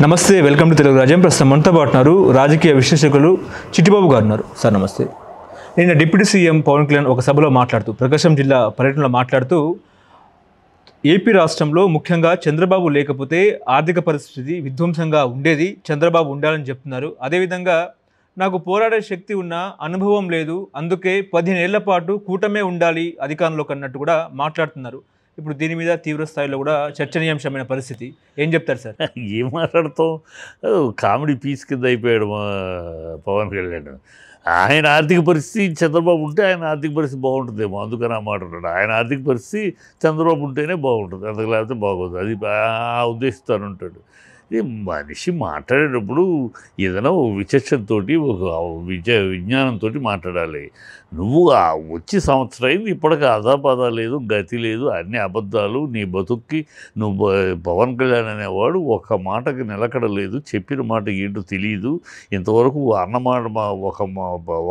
నమస్తే, welcome to Telugu రాజ్యం. ప్రస్తుతం మనతో పాటు ఉన్నారు రాజకీయ విశ్లేషకులు చిట్టిబాబు గారు ఉన్నారు. సార్ నమస్తే. నిన్న డిప్యూటీ సీఎం పవన్ కళ్యాణ్ ఒక సభలో మాట్లాడుతూ, ప్రకాశం జిల్లా పర్యటనలో మాట్లాడుతూ, ఏపీ రాష్ట్రంలో ముఖ్యంగా చంద్రబాబు లేకపోతే ఆర్థిక పరిస్థితి విధ్వంసంగా ఉండేది, చంద్రబాబు ఉండాలని చెప్తున్నారు. అదేవిధంగా నాకు పోరాడే శక్తి ఉన్న అనుభవం లేదు, అందుకే 15 ఏళ్ల పాటు కూటమే ఉండాలి అధికారంలోకి అన్నట్టు కూడా మాట్లాడుతున్నారు. ఇప్పుడు దీని మీద తీవ్ర స్థాయిలో కూడా చర్చనీయాంశమైన పరిస్థితి. ఏం చెప్తారు సార్? ఏం మాట్లాడతాం? కామెడీ పీస్ కింద అయిపోయాడు మా పవన్ కళ్యాణ్. ఆయన ఆర్థిక పరిస్థితి చంద్రబాబు ఉంటే ఆయన ఆర్థిక పరిస్థితి బాగుంటుందేమో, అందుకని ఆ మాట ఉంటాడు. ఆయన ఆర్థిక పరిస్థితి చంద్రబాబు ఉంటేనే బాగుంటుంది, అందుకు లేకపోతే బాగోదు, అది ఆ ఉద్దేశిస్తాను ఉంటాడు. ఇది మనిషి మాట్లాడేటప్పుడు ఏదైనా ఒక విచక్షణతో ఒక విజ్ఞానంతో మాట్లాడాలి. నువ్వు వచ్చి సంవత్సరం అయింది, ఇప్పటికీ అదాపాదా లేదు, గతి లేదు, అన్ని అబద్ధాలు. నీ బతుక్కి నువ్వు పవన్ కళ్యాణ్ అనేవాడు ఒక మాటకి నిలకడలేదు, చెప్పిన మాట ఏంటో తెలియదు, ఇంతవరకు అన్నమాట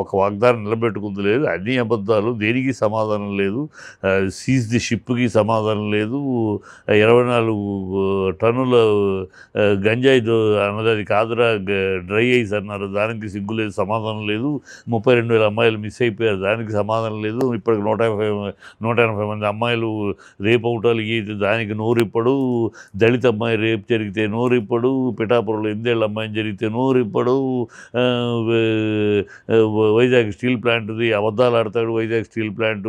ఒక వాగ్దానం నిలబెట్టుకుంది లేదు, అన్ని అబద్ధాలు, దేనికి సమాధానం లేదు, సీజ్ ది షిప్కి సమాధానం లేదు, 24 టన్నుల గంజాయి అన్నది అది కాదురా డ్రై ఐస్ అన్నారు, దానికి సిగ్గు లేదు, సమాధానం లేదు, 32,000 అమ్మాయిలు మిస్ అయిపోయారు, దానికి సమాధానం లేదు, ఇప్పటికి 180 మంది అమ్మాయిలు రేపు అవుటాలు దానికి నోరిప్పడు, దళిత అమ్మాయి రేపు జరిగితే నోరిప్పడు, పిఠాపురంలో 8 ఏళ్ళ అమ్మాయిని జరిగితే నోరిప్పడు, వైజాగ్ స్టీల్ ప్లాంట్ది అబద్ధాలు ఆడతాడు, వైజాగ్ స్టీల్ ప్లాంట్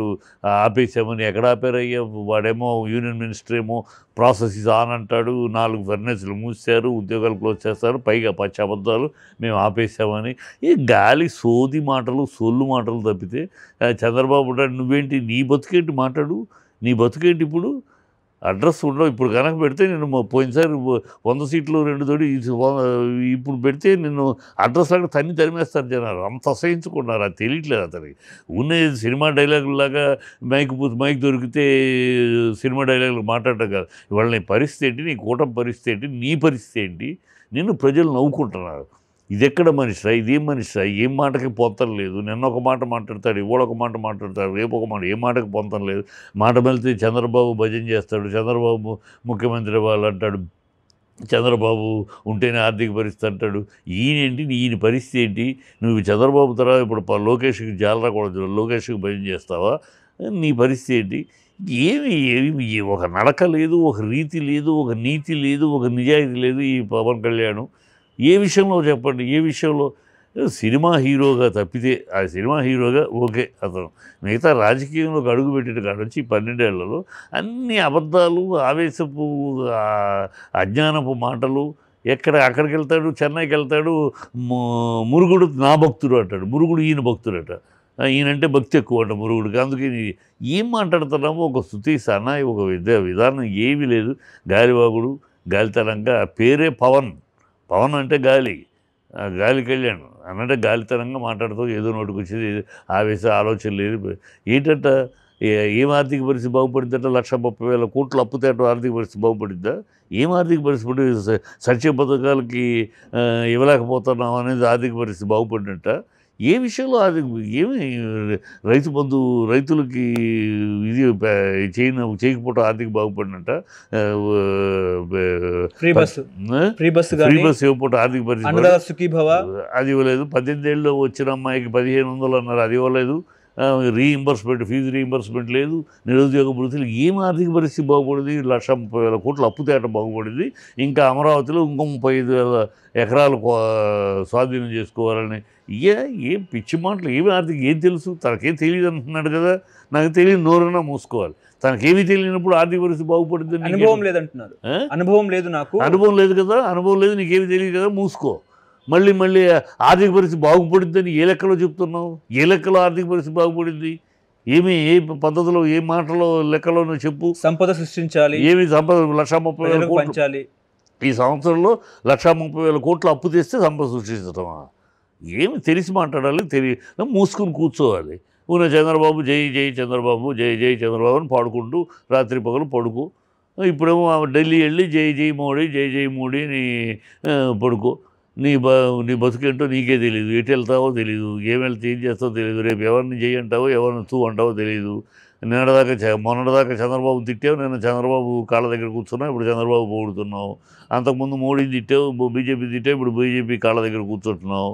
ఆపేసామని ఎక్కడ ఆపారయ్యా, వాడేమో యూనియన్ మినిస్టర్ ఏమో ప్రాసెస్ ఇస్ ఆన్ అంటాడు, 4 ఫర్నేసులు మూసారు, ఉద్యోగాలు క్లోజ్ చేస్తారు, పైగా పచ్చి అబద్ధాలు మేము ఆపేసామని. ఈ గాలి సోది మాటలు, సొల్లు మాటలు తప్పితే చంద్రబాబు ఉంటాడు. నువ్వేంటి, నీ బతుకేంటి మాట్లాడు, నీ బతుకేంటి? ఇప్పుడు అడ్రస్ ఉండవు. ఇప్పుడు కనుక పెడితే నేను పోయినసారి 100 సీట్లు 2 తోటి, ఇప్పుడు పెడితే నిన్ను అడ్రస్ లాగా తరిమేస్తారు జనాలు, అంత అసహించుకున్నారు. అది తెలియట్లేదు అతనికి. ఉన్నది సినిమా డైలాగులాగా మైక్ దొరికితే సినిమా డైలాగులు మాట్లాడటం కాదు. ఇవాళ నీ పరిస్థితి ఏంటి, నీ కూటమి పరిస్థితి ఏంటి, నీ పరిస్థితి ఏంటి, నిన్ను ప్రజలు నవ్వుకుంటున్నారు. ఇది ఎక్కడ మనిషిరా, ఇదేం మనిషిరా, ఏం మాటకి పొంతం లేదు. నిన్న ఒక మాట మాట్లాడతాడు, ఇవాళ ఒక మాట మాట్లాడతాడు, రేపు ఒక మాట, ఏ మాటకి పొంతం లేదు. మాట వెళ్తే చంద్రబాబు భజన చేస్తాడు, చంద్రబాబు ముఖ్యమంత్రి అవ్వాలంటాడు, చంద్రబాబు ఉంటేనే ఆర్థిక పరిస్థితి అంటాడు. ఈయనేంటి, ఈయన పరిస్థితి ఏంటి? నువ్వు చంద్రబాబు తర్వాత ఇప్పుడు లోకేష్కి జాలరాకూడదు, లోకేష్కి భజన చేస్తావా? నీ పరిస్థితి ఏంటి? ఏమి ఒక నడక లేదు, ఒక రీతి లేదు, ఒక నీతి లేదు, ఒక నిజాయితీ లేదు ఈ పవన్ కళ్యాణ్. ఏ విషయంలో చెప్పండి, ఏ విషయంలో? సినిమా హీరోగా తప్పితే ఆ సినిమా హీరోగా ఓకే అతను, మిగతా రాజకీయంలోకి అడుగు పెట్టిన కాడ నుంచి 12 ఏళ్లలో అన్ని అబద్ధాలు, ఆవేశపు అజ్ఞానపు మాటలు. అక్కడికి వెళ్తాడు, చెన్నైకి వెళ్తాడు, మురుగుడు నా భక్తుడు అంటాడు, మురుగుడు ఈయన భక్తుడట, ఈయనంటే భక్తి ఎక్కువ అంట మురుగుడికి. అందుకని ఏం మాట్లాడుతున్నామో ఒక స్తుతి సన్నాయి, ఒక విధానం ఏమీ లేదు. గాలివాగుడు, గాలితనంగా పేరే పవన్. పవన్ అంటే గాలి, గాలి కళ్యాణ్ అనంటే గాలితనంగా మాట్లాడుతూ ఏదో నోటికి వచ్చేది, ఆలోచన లేదు. ఏంటంట, ఏం ఆర్థిక పరిస్థితి బాగుపడిద్దంట? 1,30,000 కోట్లు అప్పు తేటం ఆర్థిక పరిస్థితి బాగుపడిద్దా? ఏం ఆర్థిక పరిస్థితి? సంక్షేమ పథకాలకి ఇవ్వలేకపోతున్నాం అనేది ఆర్థిక పరిస్థితి బాగుపడినట్ట? ఏ విషయంలో అది ఏమి రైతు బంధు రైతులకి ఇది చేయకపోవటం ఆర్థిక బాగుపడినట్ట? ఫ్రీ బస్ ఇవ్వకపోవటం ఆర్థిక పరిస్థితి అది ఇవ్వలేదు. 18 ఏళ్ళు వచ్చిన అమ్మాయికి 1,500 అన్నారు, అది ఇవ్వలేదు. ఫీజు రీయింబర్స్మెంట్ లేదు, నిరుద్యోగ వృత్తులు. ఏం ఆర్థిక పరిస్థితి బాగుపడింది? 1,30,000 కోట్లు అప్పు తేటం బాగుపడింది. ఇంకా అమరావతిలో ఇంకో 35,000 ఎకరాలు స్వాధీనం చేసుకోవాలని. ఏం పిచ్చి మాటలు, ఏమి ఆర్థిక, ఏం తెలుసు? తనకేం తెలియదు అంటున్నాడు కదా. నాకు తెలియదు, నోరన్నా మూసుకోవాలి. తనకేమీ తెలియనప్పుడు ఆర్థిక పరిస్థితి బాగుపడింది. అనుభవం లేదంటున్నారు. అనుభవం లేదు, నాకు అనుభవం లేదు కదా, అనుభవం లేదు, నీకేమి తెలియదు కదా, మూసుకో. మళ్ళీ ఆర్థిక పరిస్థితి బాగుపడిందని ఏ లెక్కలో చెప్తున్నావు? ఏ లెక్కలో ఆర్థిక పరిస్థితి బాగుపడింది? ఏ పద్ధతిలో, ఏ మాటలో, లెక్కలో నువ్వు చెప్పు. సంపద సృష్టించాలి, ఏమి సంపద? 1,30,000 కోట్లు ఈ సంవత్సరంలో 1,30,000 కోట్లు అప్పు తెస్తే సంపద సృష్టించటమా? ఏమి తెలిసి మాట్లాడాలి, మూసుకుని కూర్చోవాలి. ఉన్న చంద్రబాబు జై జై చంద్రబాబు, జై జై చంద్రబాబు అని పాడుకుంటూ రాత్రి పగలు పడుకో. ఇప్పుడేమో ఢిల్లీ వెళ్ళి జై జై మోడీ, జై జై మోడీ నీ పడుకో. నీ బతుకేంటో నీకే తెలియదు, ఎటు వెళ్తావో తెలియదు, ఏం చేస్తావో తెలియదు, రేపు ఎవరిని చేయి అంటావో, ఎవరిని తూ అంటావో తెలియదు. మొన్నటిదాకా చంద్రబాబు తిట్టావు, నేను చంద్రబాబు కాళ్ళ దగ్గర కూర్చున్నావు, ఇప్పుడు చంద్రబాబు పొగుడుతున్నావు. అంతకుముందు మోడీని తిట్టావు, బీజేపీ తిట్టావు, ఇప్పుడు బీజేపీ కాళ్ళ దగ్గర కూర్చుంటున్నావు.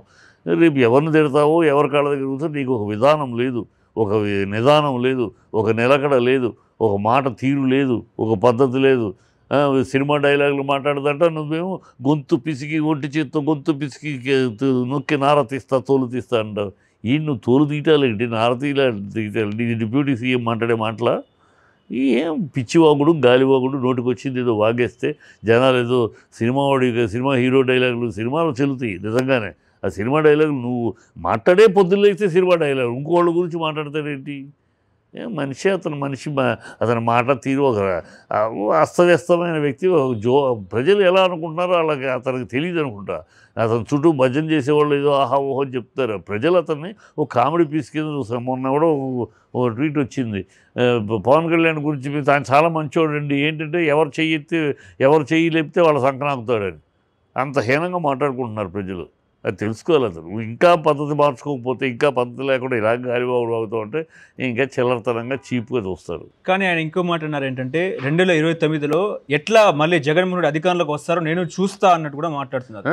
రేపు ఎవరిని తిడతావో, ఎవరి కాళ్ళ దగ్గర కూర్చొని నీకు ఒక విధానం లేదు, ఒక నిదానం లేదు, ఒక నిలకడ లేదు, ఒక మాట తీరు లేదు, ఒక పద్ధతి లేదు. సినిమా డైలాగులు మాట్లాడదంట, నువ్వేమో గొంతు పిసికి ఒంటి చేత్తో గొంతు పిసికి నొక్కి నార తీస్తా, తోలు తీస్తా అంటావు. ఈ నువ్వు తోలు తీయటాలేంటి, నార తీయాలి? నీ డిప్యూటీ సీఎం మాట్లాడే మాటలా? ఏం పిచ్చివాగుడు, గాలివాగుడు, నోటికి వచ్చింది ఏదో వాగేస్తే జనాలు ఏదో సినిమా హీరో డైలాగులు సినిమాలో చెల్లుతాయి నిజంగానే. ఆ సినిమా డైలాగులు నువ్వు మాట్లాడే పొద్దున్నలేస్తే సినిమా డైలాగులు ఇంకోళ్ళ గురించి మాట్లాడతాడేంటి? మనిషి అతని మాట తీరు ఒక అస్తవ్యస్తమైన వ్యక్తి. ప్రజలు ఎలా అనుకుంటున్నారో అలాగే అతనికి తెలియదు అనుకుంటా. అతను చుట్టూ భజన చేసేవాళ్ళు ఏదో ఆహా ఓహో అని చెప్తారు. ప్రజలు అతన్ని ఒక కామెడీ పీస్ కింద చూస్తారు. మొన్న కూడా ఒక ట్వీట్ వచ్చింది పవన్ కళ్యాణ్ గురించి, ఆయన చాలా మంచివాడండి, ఏంటంటే ఎవరు చెయ్యి లేపితే వాళ్ళ సంక్రాంతాడని. అంత హీనంగా మాట్లాడుకుంటున్నారు ప్రజలు. అది తెలుసుకోవాలి. అతను ఇంకా పద్ధతి మార్చుకోకపోతే, ఇంకా పద్ధతి లేకుండా ఇలాగ గాలిబాబుడు అవుతూ ఉంటే ఇంకా చిల్లరతనంగా చీప్గా చూస్తారు. కానీ ఆయన ఇంకో మాట అన్నారు ఏంటంటే 2029లో ఎట్లా మళ్ళీ జగన్మోహన్ రెడ్డి అధికారంలోకి వస్తారో నేను చూస్తా అన్నట్టు కూడా మాట్లాడుతున్నారు.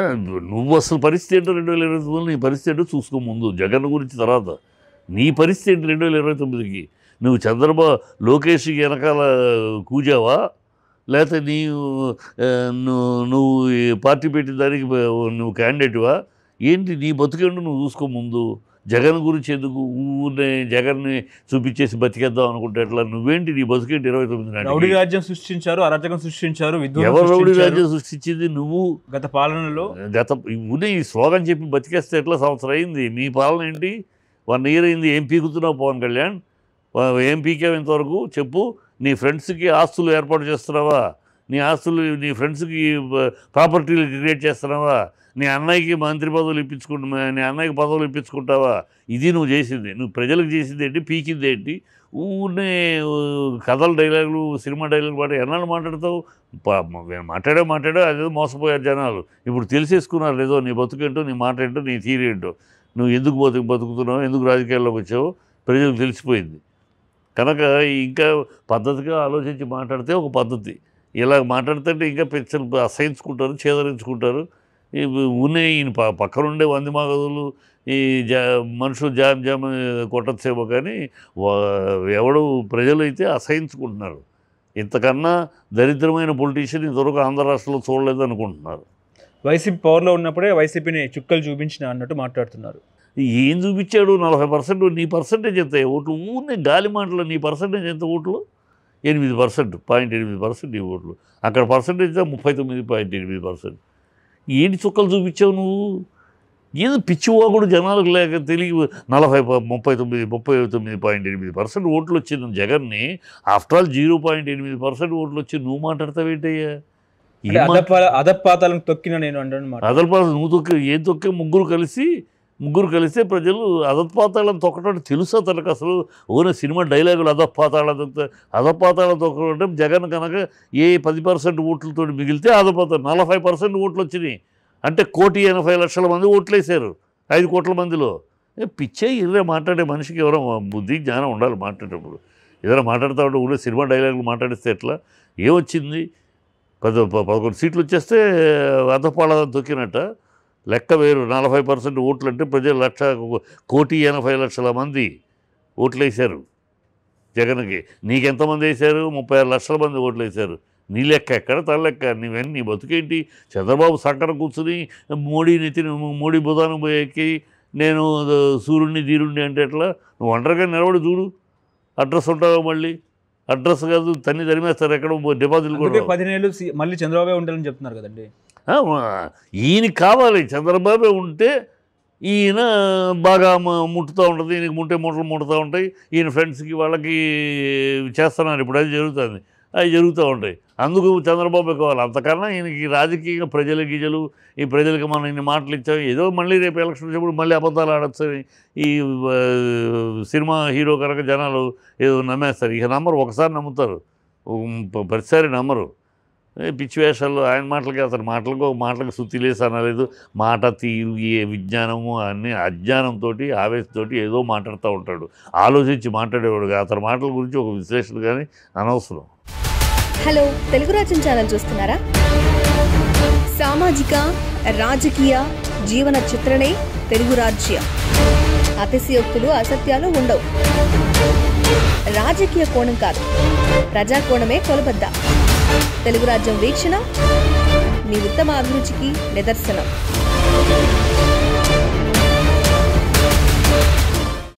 నువ్వు అసలు పరిస్థితి ఏంటో 2029లో నీ పరిస్థితి ఏంటో చూసుకో ముందు, జగన్ గురించి తర్వాత. నీ పరిస్థితి ఏంటి 2029కి? నువ్వు లోకేష్కి వెనకాల కూజావా, లేకపోతే నువ్వు పార్టీ పెట్టిన దానికి నువ్వు క్యాండిడేట్వా ఏంటి? నీ బతుకేంటో నువ్వు చూసుకో ముందు. జగన్ గురించి ఎందుకు ఊరినే జగన్ని చూపించేసి బతికేద్దాం అనుకుంటే ఎట్లా? నువ్వేంటి నీ బతుకేంటి? 29 రౌడీ రాజ్యం సృష్టించారు, అరాచకం సృష్టించారు. ఎవరు రౌడీ రాజ్యం సృష్టించింది? నువ్వు. గత పాలనలో ఈ స్లోగన్ చెప్పి బతికేస్తే ఎట్లా? సంవత్సరం అయింది మీ పాలన ఏంటి? 1 year అయింది. ఏం పీకుతున్నావు పవన్ కళ్యాణ్? ఏం పీకావు ఇంతవరకు చెప్పు? నీ ఫ్రెండ్స్కి ఆస్తులు ఏర్పాటు చేస్తున్నావా? నీ ఫ్రెండ్స్కి ప్రాపర్టీలు క్రియేట్ చేస్తున్నావా? నీ అన్నయ్యకి మంత్రి పదవులు నీ అన్నయ్యకి పదవులు ఇప్పించుకుంటావా? ఇది నువ్వు చేసింది. నువ్వు ప్రజలకు చేసింది ఏంటి? పీకింది ఏంటి? ఊరినే కథల డైలాగులు, సినిమా డైలాగులు ఎన్నాళ్ళు మాట్లాడతావు? మాట్లాడే అదేదో మోసపోయారు జనాలు. ఇప్పుడు తెలిసేసుకున్నారు ఏదో నీ బతుకేంటో, నీ మాట ఏంటో, నీ తీరు ఏంటో, నువ్వు ఎందుకు బతుకుతున్నావు, ఎందుకు రాజకీయాల్లోకి వచ్చావో ప్రజలకు తెలిసిపోయింది. కనుక ఇంకా పద్ధతిగా ఆలోచించి మాట్లాడితే ఒక పద్ధతి. ఇలా మాట్లాడితే ఇంకా పెంచలు అసహించుకుంటారు, చేదరించుకుంటారు. ఈయన పక్కనుండే వందిమాగదులు ఈ మనుషులు జామ్ కొట్టచ్చేమో, కానీ ప్రజలు అయితే అసహించుకుంటున్నారు. ఇంతకన్నా దరిద్రమైన పొలిటీషియన్ ఇంతవరకు ఆంధ్ర రాష్ట్రంలో చూడలేదు అనుకుంటున్నారు. వైసీపీ పవర్లో ఉన్నప్పుడే వైసీపీని చుక్కలు చూపించిన అన్నట్టు మాట్లాడుతున్నారు. ఏం చూపించాడు? 40%. నీ పర్సంటేజ్ ఎంత ఓట్లు? ఊరినే గాలి మాటలు. నీ పర్సంటేజ్ ఎంత ఓట్లు? 8%, 0.8% ఈ ఓట్లు. అక్కడ పర్సంటేజ్ 39.8%. ఏంటి చుక్కలు చూపించావు నువ్వు? ఏదో పిచ్చివాగుడు జనాలకు లేక తెలియ 39.8% ఓట్లు వచ్చింది జగన్ని. ఆఫ్టర్ ఆల్ 0.8% ఓట్లు వచ్చి నువ్వు మాట్లాడతావేంటయ్యా? అదపాతాలను తొక్కిన నేను అంటాను. అదపాతాలు నువ్వు ఏం తొక్కే? ముగ్గురు కలిస్తే ప్రజలు అధపాతాళం తొక్కడం తెలుసు అతనికి. అసలు ఓనే సినిమా డైలాగులు అధపాతాళం తొక్కడం అంటే జగన్ కనుక 10% ఓట్లతో మిగిలితే అధపాతాళం 40% ఓట్లు వచ్చినాయి అంటే 1,80,00,000 మంది ఓట్లు వేశారు 5 కోట్ల మందిలో. పిచ్చే ఇదే మాట్లాడే మనిషికి ఎవరో బుద్ధి జ్ఞానం ఉండాలి మాట్లాడేటప్పుడు. ఏదైనా మాట్లాడుతూ ఉంటే ఊళ్ళో సినిమా డైలాగులు మాట్లాడిస్తే ఎట్లా? ఏమొచ్చింది? 11 సీట్లు వచ్చేస్తే అధపాతాళం తొక్కినట్ట లెక్క వేరు. 40% ఓట్లు అంటే ప్రజలు 1,80,00,000 మంది ఓట్లు వేశారు జగన్కి. నీకెంతమంది వేశారు? 36 లక్షల మంది ఓట్లు వేశారు. నీ లెక్క ఎక్కడ? తన లెక్క. నీ బతుకేంటి? చంద్రబాబు సంకర కూర్చుని మోడీ బుధాను ఎక్కి నేను సూర్యుడిని ధీరుణ్ణి అంటే ఎట్లా? నువ్వు ఒంటరిగా నిలబడి చూడు. అడ్రస్ ఉంటావో? మళ్ళీ అడ్రస్ కాదు, తరిమేస్తారు. ఎక్కడ డిపాజిట్లు కూడా 10 ఏళ్ళు మళ్ళీ చంద్రబాబు ఉండాలని చెప్తున్నారు కదండి. ఈయనకి కావాలి చంద్రబాబే ఉంటే ఈయన బాగా ముట్టుతూ ఉంటుంది. ఈయనకి మూటలు ముట్టుతూ ఉంటాయి. ఈయన ఫ్రెండ్స్కి వాళ్ళకి చేస్తున్నారు. ఇప్పుడు అది జరుగుతుంది, అవి జరుగుతూ ఉంటాయి. అందుకు చంద్రబాబు కావాలి. అంతకన్నా ఈయనకి రాజకీయంగా ప్రజలు ఈ ప్రజలకి మనం ఇన్ని మాటలు ఇచ్చాం, ఏదో మళ్ళీ రేపు ఎలక్షన్ వచ్చినప్పుడు మళ్ళీ అబద్ధాలు ఆడచ్చు ఈ సినిమా హీరో కనుక జనాలు ఏదో నమ్మేస్తారు. ఇక నమ్మరు. ఒకసారి నమ్ముతారు, ప్రతిసారి నమ్మరు. పిచ్చి వేషాలు ఆయన మాటలకి అతని మాటలకు శుద్ధిలేసి అనలేదు. మాట తీరు ఏ విజ్ఞానము అన్ని అజ్ఞానంతో ఆవేశంతో ఏదో మాట్లాడుతూ ఉంటాడు. ఆలోచించి మాట్లాడేవాడు. అతని మాటల గురించి ఒక విశ్లేషణ కానీ అనవసరం. హలో, తెలుగు రాజ్యం ఛానల్ చూస్తున్నారా? సామాజిక రాజకీయ జీవన చిత్రణే తెలుగు రాజ్యం. అతిశయోక్తులు అసత్యాలు ఉండవు. రాజకీయ కోణం కాదు, ప్రజా కోణమే కొలబద్ద. తెలుగు రాజ్యం వీక్షణ మీ ఉత్తమ అభిరుచికి నిదర్శనం.